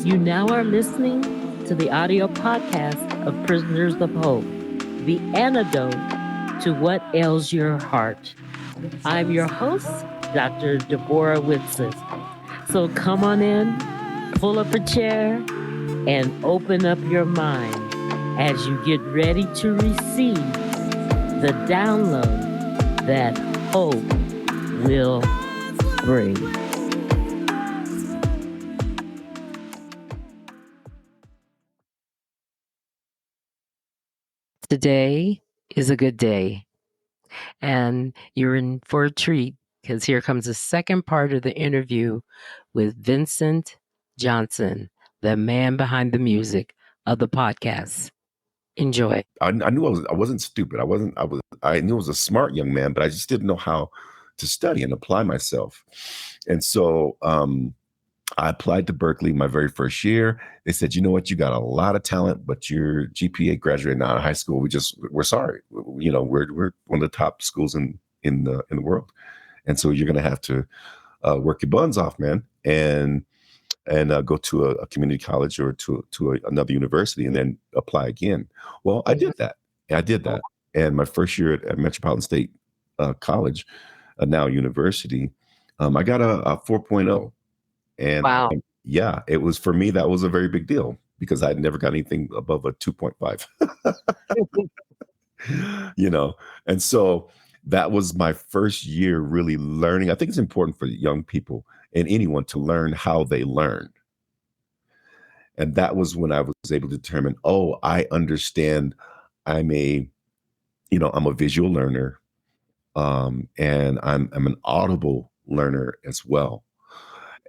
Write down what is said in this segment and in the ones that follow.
You now are listening to the audio podcast of Prisoners of Hope, the antidote to what ails your heart. I'm your host, Dr. Deborah Whitson. So come on in, pull up a chair, and open up your mind as you get ready to receive the download that hope will bring. Today is a good day, and you're in for a treat because here comes the second part of the interview with Vincent Johnson, the man behind the music of the podcast. Enjoy. I knew I wasn't stupid. I knew I was a smart young man, but I just didn't know how to study and apply myself. And so I applied to Berkeley my very first year. They said, you know what, you got a lot of talent, but your GPA graduating out of high school, we're sorry. You know, we're one of the top schools in the world. And so you're gonna have to work your buns off, man, and go to a community college or to another university and then apply again. Well, I did that. And my first year at Metropolitan State College, now university, I got a 4.0. And Wow. yeah, it was, for me, that was a very big deal because I'd never got anything above a 2.5. You know, and so that was my first year really learning. I think it's important for young people and anyone to learn how they learn. And that was when I was able to determine, oh, I understand I'm a visual learner. And I'm an audible learner as well.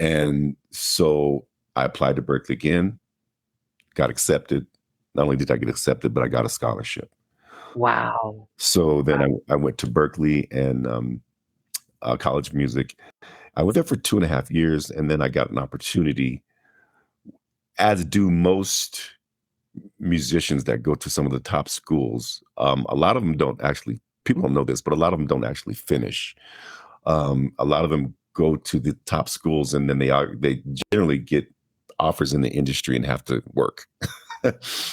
And so I applied to Berkeley again, got accepted. Not only did I get accepted, but I got a scholarship. Wow. So then I went to Berkeley and College of Music. I went there for 2.5 years, and then I got an opportunity, as do most musicians that go to some of the top schools. A lot of them people don't know this, but a lot of them don't actually finish. A lot of them go to the top schools, and then they generally get offers in the industry and have to work.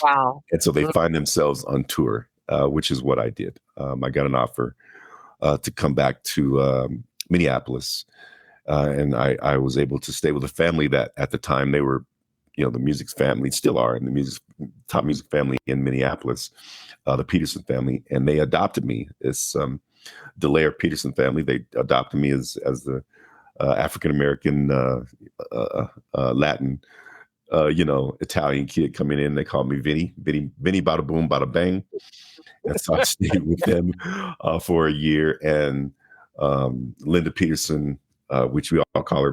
Wow. And so they find themselves on tour, which is what I did. I got an offer to come back to Minneapolis, and I was able to stay with a family that at the time they were, the music family, still are in the top music family in Minneapolis, the Peterson family, and they adopted me. It's the Lair Peterson family. They adopted me as the African-American, Latin, Italian kid coming in. They called me Vinny, bada boom, bada bang. And so I stayed with them for a year. And Linda Peterson, which we all call her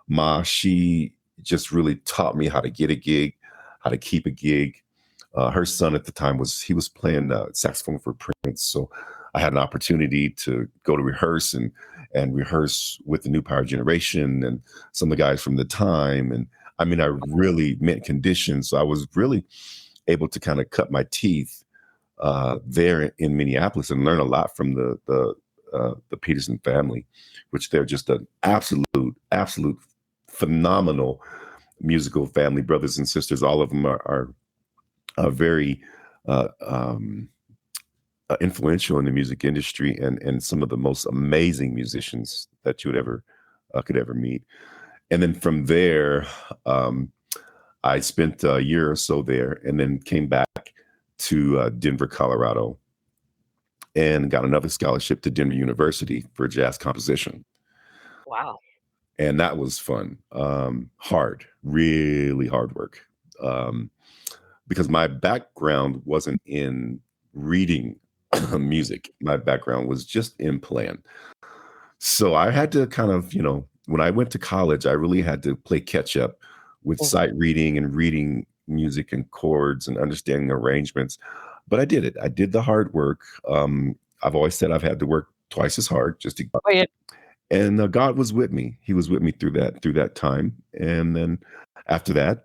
Ma, she just really taught me how to get a gig, how to keep a gig. Her son at the time he was playing saxophone for Prince. So I had an opportunity to go to rehearse and rehearse with the New Power Generation and some of the guys from the time. And I mean, I really meant conditions. So I was really able to kind of cut my teeth there in Minneapolis and learn a lot from the Peterson family, which they're just an absolute phenomenal musical family, brothers and sisters. All of them are very influential in the music industry and some of the most amazing musicians that you would could ever meet. And then from there, I spent a year or so there and then came back to Denver, Colorado, and got another scholarship to Denver University for jazz composition. Wow. And that was fun. Hard, really hard work. Because my background wasn't in reading music. My background was just in playing. So I had to kind of, when I went to college, I really had to play catch up with sight reading and reading music and chords and understanding arrangements. But I did it. I did the hard work. I've always said I've had to work twice as hard just to. And God was with me. He was with me through that time. And then after that,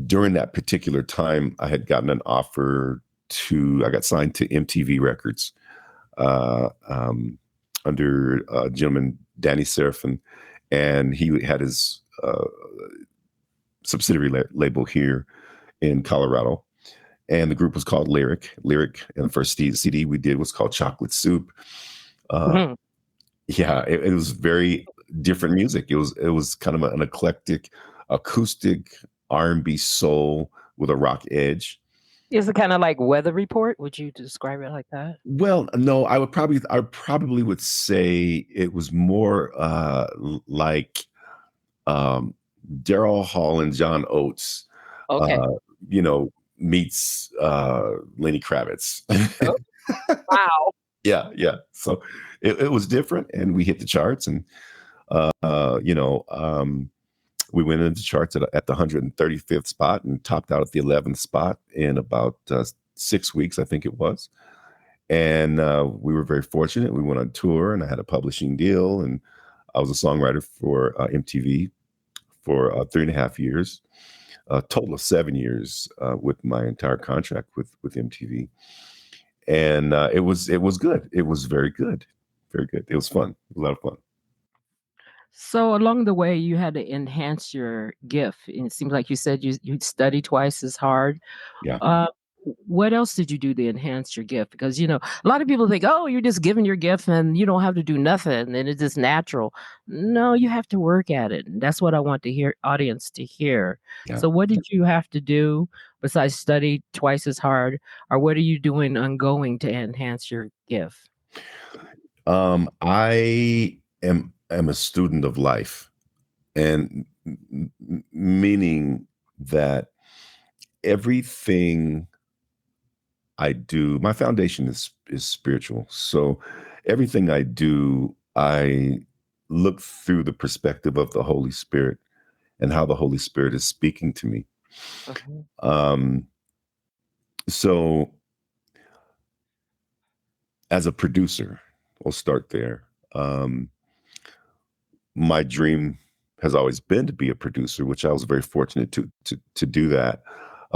during that particular time, I had gotten an offer I got signed to MTV Records under a gentleman, Danny Serafin. and he had his subsidiary label here in Colorado. And the group was called Lyric. Lyric, and the first CD we did was called Chocolate Soup. Uh, Mhm. yeah, it was very different music. It was kind of an eclectic, acoustic R&B soul with a rock edge. Is it kinda like Weather Report? Would you describe it like that? Well, no, I probably would say it was more like um, Daryl Hall and John Oates, Okay. uh, you know, meets Lenny Kravitz. Oh, wow. Yeah, yeah. So it was different, and we hit the charts, and you know, we went into the charts at the 135th spot and topped out at the 11th spot in about 6 weeks, I think it was. And we were very fortunate. We went on tour, and I had a publishing deal, and I was a songwriter for MTV for 3.5 years, a total of 7 years with my entire contract with MTV. And it was good. It was very good, very good. It was fun, a lot of fun. So along the way, you had to enhance your gift, and it seems like you said you'd study twice as hard. Yeah, Uh, what else did you do to enhance your gift? Because, a lot of people think, "Oh, you're just giving your gift and you don't have to do nothing and it's just natural." No, you have to work at it, and that's what I want the audience to hear. yeah. So what did you have to do besides study twice as hard, or what are you doing ongoing to enhance your gift? I am a student of life, and meaning that everything I do, my foundation is spiritual. So everything I do, I look through the perspective of the Holy Spirit and how the Holy Spirit is speaking to me. Mhm, Um, so as a producer, we'll start there. My dream has always been to be a producer, which I was very fortunate to do that.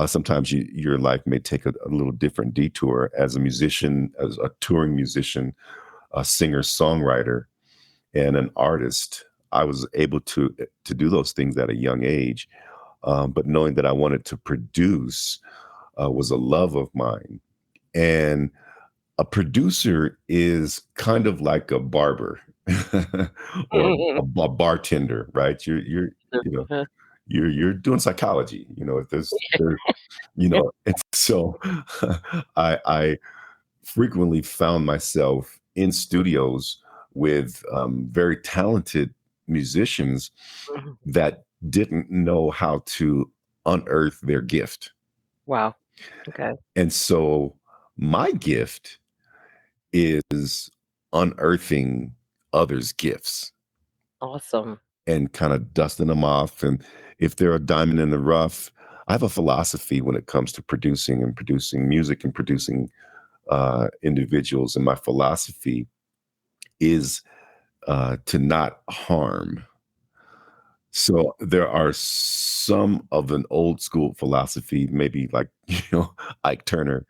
Sometimes your life may take a little different detour as a musician, as a touring musician, a singer songwriter, and an artist. I was able to do those things at a young age, but knowing that I wanted to produce was a love of mine. And a producer is kind of like a barber or a bartender, right? You know mhm. you're doing psychology. If and so I frequently found myself in studios with very talented musicians Mhm. that didn't know how to unearth their gift. Wow. Okay. And so my gift is unearthing others' gifts Awesome. and kind of dusting them off. And if they're a diamond in the rough, I have a philosophy when it comes to producing music and producing individuals. And my philosophy is to not harm. So there are some of an old school philosophy, maybe like Ike Turner,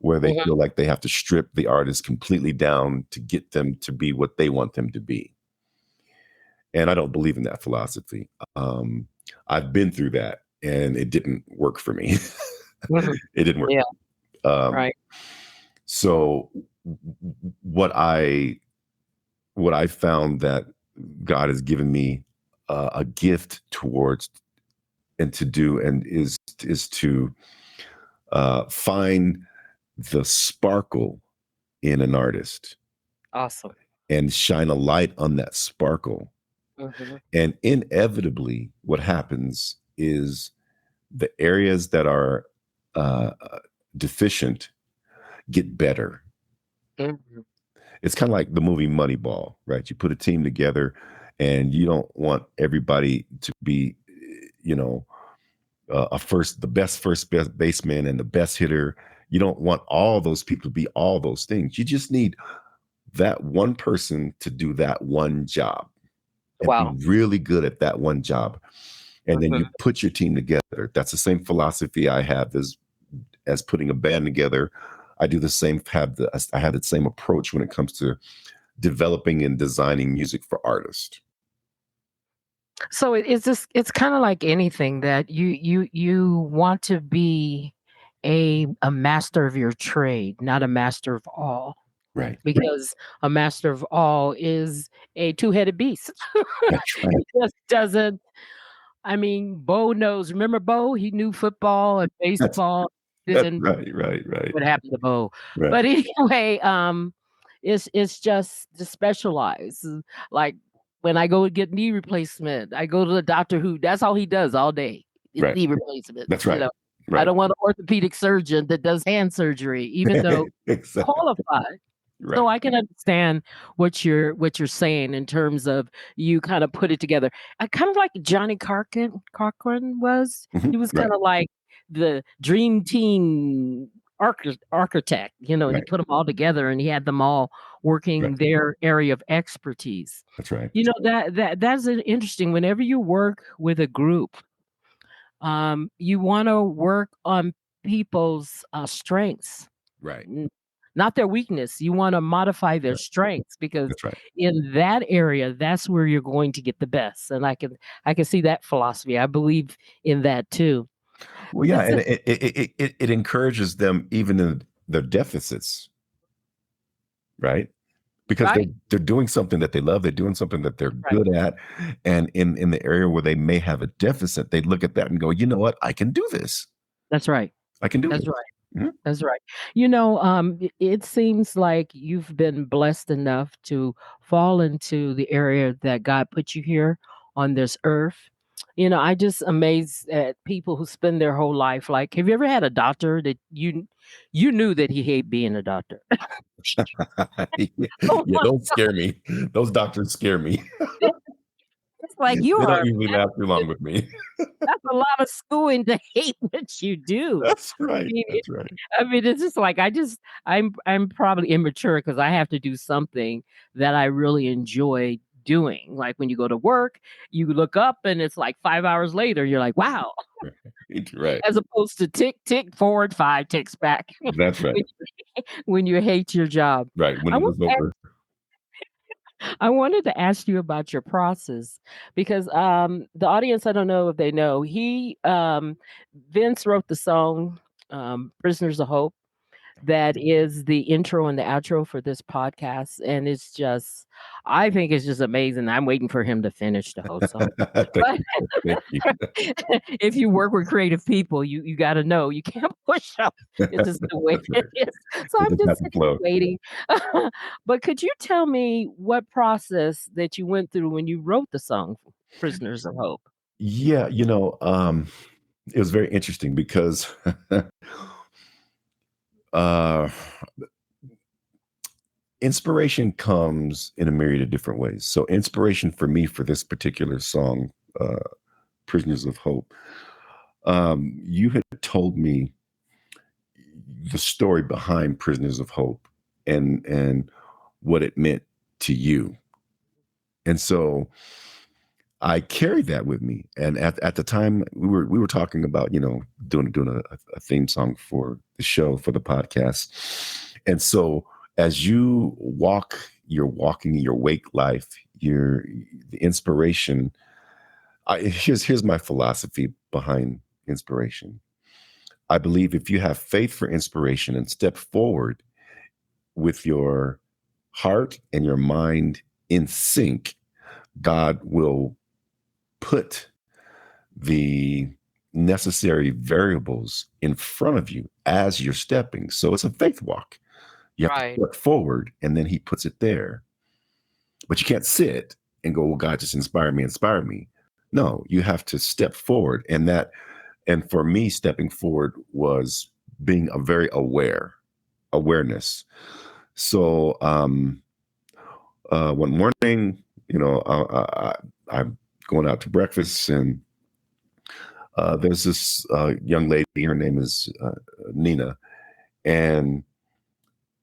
where they Mhm. feel like they have to strip the artist completely down to get them to be what they want them to be. And I don't believe in that philosophy. Um, I've been through that, and it didn't work for me. Mhm. It didn't work. Yeah, Um, right. so what I what I found that God has given me a gift towards and to do, and is to find the sparkle in an artist Awesome. and shine a light on that sparkle. Mhm. And inevitably, what happens is the areas that are deficient get better. Mhm. It's kind of like the movie Moneyball, right? You put a team together, and you don't want everybody to be, you know, the best best baseman and the best hitter. You don't want all those people to be all those things. You just need that one person to do that one job and be Wow. really good at that one job. And then you Mhm. put your team together. That's the same philosophy I have as putting a band together. I do the same, I have the same approach when it comes to developing and designing music for artists. So it's just it's kind of like anything that you want to be a master of your trade, not a master of all, Right. because a master of all is a two-headed beast. That's right. It just doesn't. I mean, Bo knows. Remember Bo? He knew football and That's baseball. that's Then right, right, right, what happened to Bo? right, But anyway, it's just to specialize. Like when I go get knee replacement, I go to the doctor who that's all he does all day is right. knee replacements. That's You right. know, I Right. don't want an orthopedic surgeon that does hand surgery, even though Exactly. qualified. So Right. I can understand what you're saying in terms of you kind of put it together. I kind of like Johnny Cochran was. He was kind Right. of like the dream team architect. You know, he Right. put them all together and he had them all Right. working their area of expertise. That's right. You know that's interesting. Whenever you work with a group, you want to work on people's strengths, Right. n- not their weakness. You want to modify their Right. strengths because That's right. in that area, that's where you're going to get the best. And I can see that philosophy. I believe in that too. Well, yeah, This and is it encourages them even in their deficits, right? Because right. they're doing something that they love, they're doing something that they're Right. good at, and in the area where they may have a deficit, they look at that and go, "You know what? I can do this. That's right. I can do That's this." right. Mhm. That's right. It seems like you've been blessed enough to fall into the area that God put you here on this earth. I just amazed at people who spend their whole life. Like, have you ever had a doctor that you knew that he hated being a doctor? Oh Yeah, my don't scare me. Those doctors scare me. God. It's like you They are don't usually last too long with me. that's a lot of schooling to hate what you do. That's I right, mean, that's right. it's just like I'm probably immature because I have to do something that I really enjoy doing. Like when you go to work, you look up and it's like 5 hours later, you're like, wow, Right, as opposed to tick, tick forward, five ticks back that's right, when when you hate your job. right, when I it want was over. I wanted to ask you about your process because the audience, I don't know if they know, Vince wrote the song Prisoners of Hope that is the intro and the outro for this podcast. And it's just, I think it's just amazing. I'm waiting for him to finish the whole song. Thank But you, thank you. if you work with creative people, you got to know you can't push up. It's just the way That's it right. is. So It I'm just just has to sitting here flow. waiting. But could you tell me what process that you went through when you wrote the song Prisoners of Hope? Yeah, it was very interesting because, uh, inspiration comes in a myriad of different ways. So inspiration for me for this particular song, uh, "Prisoners of Hope," you had told me the story behind Prisoners of Hope and what it meant to you. And so I carried that with me. And at the time we were talking about, doing a theme song for the show, for the podcast. And so as you're walking your wake life, the inspiration. Here's my philosophy behind inspiration. I believe if you have faith for inspiration and step forward with your heart and your mind in sync, God will put the necessary variables in front of you as you're stepping. So it's a faith walk. You have to Right. step forward and then he puts it there. But you can't sit and go, well, God just inspired me, inspired me. No, you have to step forward. And for me, stepping forward was being a very awareness. So one morning, I'm going out to breakfast, and there's this young lady. Her name is Nina, and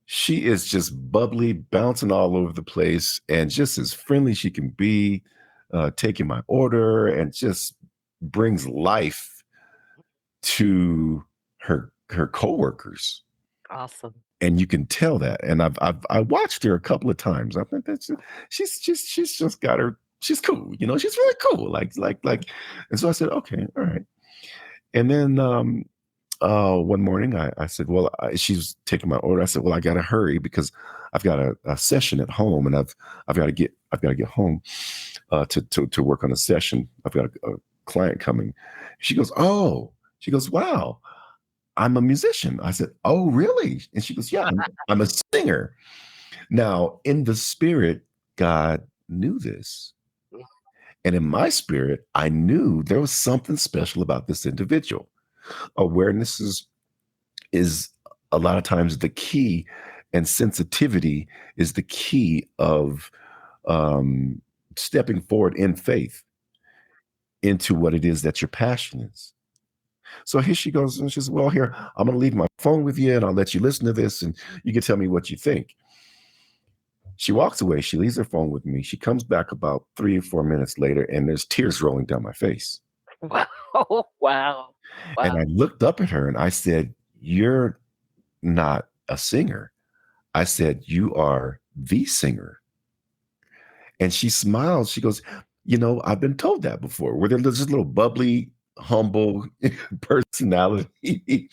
she is just bubbly, bouncing all over the place, and just as friendly she can be, taking my order, and just brings life to her coworkers. Awesome. And you can tell that. And I watched her a couple of times. I think she's just got her she's cool. She's really cool. Like. And so I said, okay, all right. And then one morning I said, well, she's taking my order. I said, well, I got to hurry because I've got a session at home, and I've got to get home to work on a session. I've got a client coming. She goes, oh, wow, I'm a musician. I said, oh, really? And she goes, yeah, I'm a singer. Now, in the spirit, God knew this. And in my spirit, I knew there was something special about this individual. Awareness is a lot of times the key, and sensitivity is the key of stepping forward in faith into what it is that your passion is. So here she goes, and she says, well, here, I'm going to leave my phone with you, and I'll let you listen to this, and you can tell me what you think. She walks away. She leaves her phone with me. She comes back about 3 or 4 minutes later, and there's tears rolling down my face. Wow. Wow. And I looked up at her and I said, you're not a singer. I said, you are the singer. And she smiled. She goes, I've been told that before. Where there's this little bubbly, humble personality.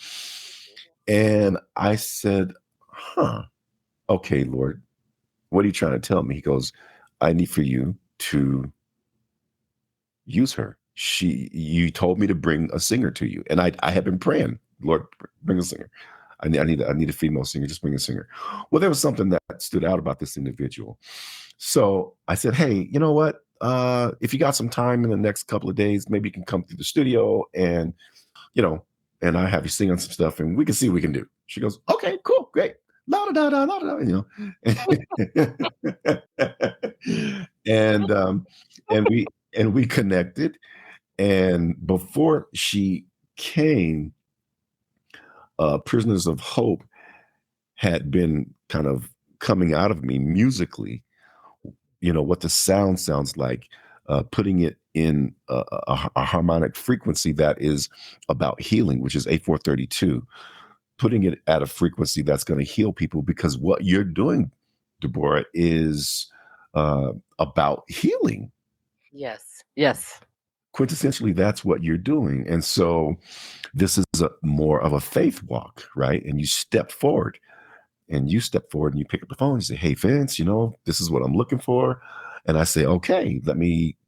And I said, okay, Lord, what are you trying to tell me? He goes, I need for you to use her. You told me to bring a singer to you. And I have been praying, Lord, bring a singer. I need a female singer. Just bring a singer. Well, there was something that stood out about this individual. So I said, hey, you know what? If you got some time in the next couple of days, maybe you can come through the studio and I have you sing on some stuff and we can see what we can do. She goes, okay, cool, great. La da da da da da, and we connected. And before she came, Prisoners of Hope had been kind of coming out of me musically, what the sound sounds like, putting it in a harmonic frequency that is about healing, which is A432, putting it at a frequency that's going to heal people, because what you're doing, Deborah, is about healing. Yes. Yes. Quintessentially, that's what you're doing. And so this is more of a faith walk, right? And you step forward and you pick up the phone and you say, hey, Vince, this is what I'm looking for. And I say, okay, let me,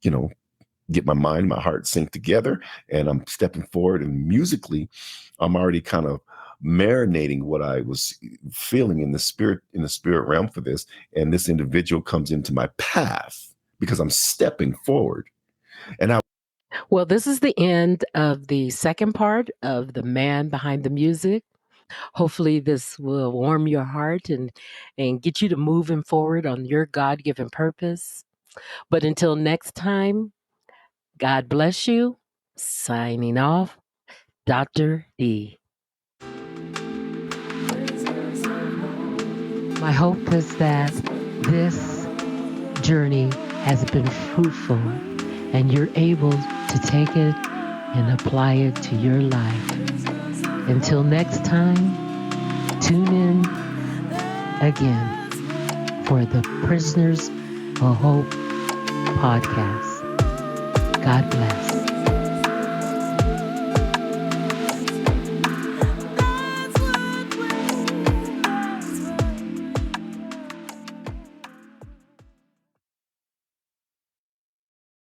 get my mind, my heart sync together. And I'm stepping forward, and musically, I'm already kind of marinating what I was feeling in the spirit realm for this. And this individual comes into my path because I'm stepping forward. And Well, this is the end of the second part of The Man Behind the Music. Hopefully this will warm your heart and get you to moving forward on your God-given purpose. But until next time, God bless you. Signing off, Dr. D. My hope is that this journey has been fruitful and you're able to take it and apply it to your life. Until next time, tune in again for the Prisoners of Hope podcast. God bless.